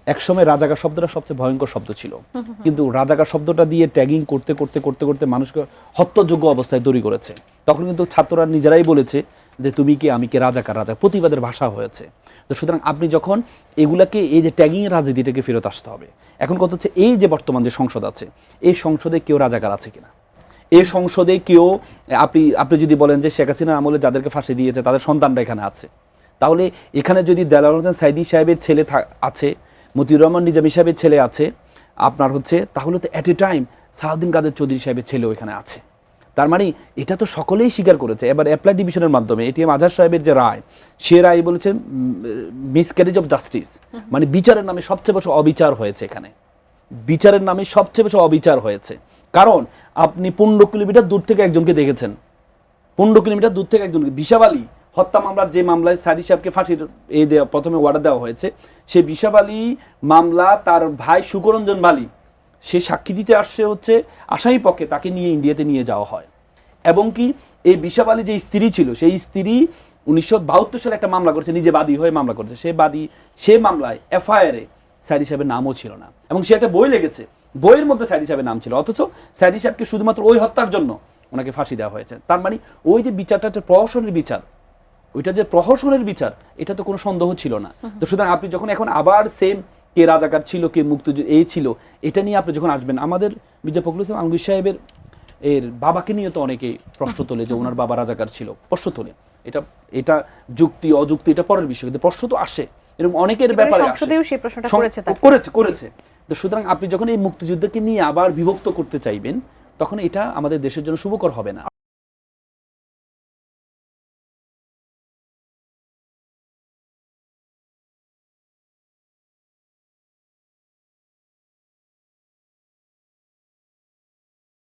একসময় রাজাকার শব্দটা সবচেয়ে ভয়ঙ্কর শব্দ ছিল, কিন্তু রাজাকার শব্দটা দিয়ে ট্যাগিং করতে করতে করতে করতে মানুষকে হত্যাযোগ্য অবস্থায় তৈরি করেছে। তখন কিন্তু ছাত্ররা নিজেরাই বলেছে যে তুমি কে আমি কে, রাজাকার রাজা, প্রতিবাদের ভাষা হয়েছে। তো সুতরাং আপনি যখন এগুলাকে, এই যে ট্যাগিংয়ের রাজনীতিটাকে ফেরত আসতে হবে। এখন কথা হচ্ছে এই যে বর্তমান যে সংসদ আছে, এই সংসদে কেউ রাজাকার আছে কিনা, এই সংসদে কেউ, আপনি যদি বলেন যে শেখ হাসিনার আমলে যাদেরকে ফাঁসি দিয়েছে তাদের সন্তানরা এখানে আছে, তাহলে এখানে যদি দেলাওয়ার হোসেন সাইদি সাহেবের ছেলে আছে, মতিউর রহমান নিজামী সাহেবের ছেলে আছে, আপনার হচ্ছে, তাহলে তো অ্যাট এ টাইম সালাউদ্দিন কাদের চৌধুরী সাহেবের ছেলেও এখানে আছে। তার মানে এটা তো সকলেই স্বীকার করেছে। এবার অ্যাপ্লাই ডিভিশনের মাধ্যমে এটিএম আজহার সাহেবের যে রায়, সে রায় বলেছে মিসক্যারেজ অফ জাস্টিস, মানে বিচারের নামে সবচেয়ে বেশি অবিচার হয়েছে এখানে, বিচারের নামে সবচেয়ে বেশি অবিচার হয়েছে। কারণ আপনি 15 কিলোমিটার দূর থেকে একজনকে দেখেছেন, 15 কিলোমিটার দূর থেকে একজনকে, বিশাব আলী হত্যা মামলার যে মামলায় সাইদি সাহেবকে ফাঁসির প্রথমে অর্ডার দেওয়া হয়েছে, সেই বিশাব আলী মামলা তার ভাই সুকরঞ্জন বালি সে সাক্ষী দিতে আসছে হচ্ছে আসামি পক্ষে, তাকে নিয়ে ইন্ডিয়াতে নিয়ে যাওয়া হয়। এবং কি এই বিশাব আলী যে স্ত্রী ছিল, সেই স্ত্রী 1972 সালে একটা মামলা করেছে, নিজে বাদী হয়ে মামলা করেছে, সে মামলায় এফআইআরে সাইদি সাহেবের নামও ছিল না, এবং সে একটা বই লেগেছে, বইয়ের মধ্যে সাইদি সাহেবের নাম ছিল, অথচ সাইদি সাহেবকে শুধুমাত্র ওই হত্যার জন্য ওনাকে ফাঁসি দেওয়া হয়েছে। তার মানে ওই যে বিচারটা একটা প্রহসনের বিচার, ওইটা যে প্রহসনের বিচার, এটা তো কোনো সন্দেহ ছিল না। তো সুতরাং আপনি যখন এখন আবার সেম কে রাজাকার ছিল, কে মুক্তিযুদ্ধ এই ছিল, এটা নিয়ে আপনি যখন আসবেন, আমাদের মির্জা ফখরুল ইসলাম আলমগীর সাহেবের এর বাবাকে নিয়ে তো অনেকে প্রশ্ন তোলে যে ওনার বাবা রাজাকার ছিল, প্রশ্ন তোলে। এটা যুক্তি অযুক্তি এটা পরের বিষয়, কিন্তু প্রশ্ন তো আসে, এরকম অনেকের ব্যাপারে সংসদেও সেই প্রশ্নটা করেছে। তো সুতরাং আপনি যখন এই মুক্তিযুদ্ধকে নিয়ে আবার বিভক্ত করতে চাইবেন, তখন এটা আমাদের দেশের জন্য শুভকর হবে না।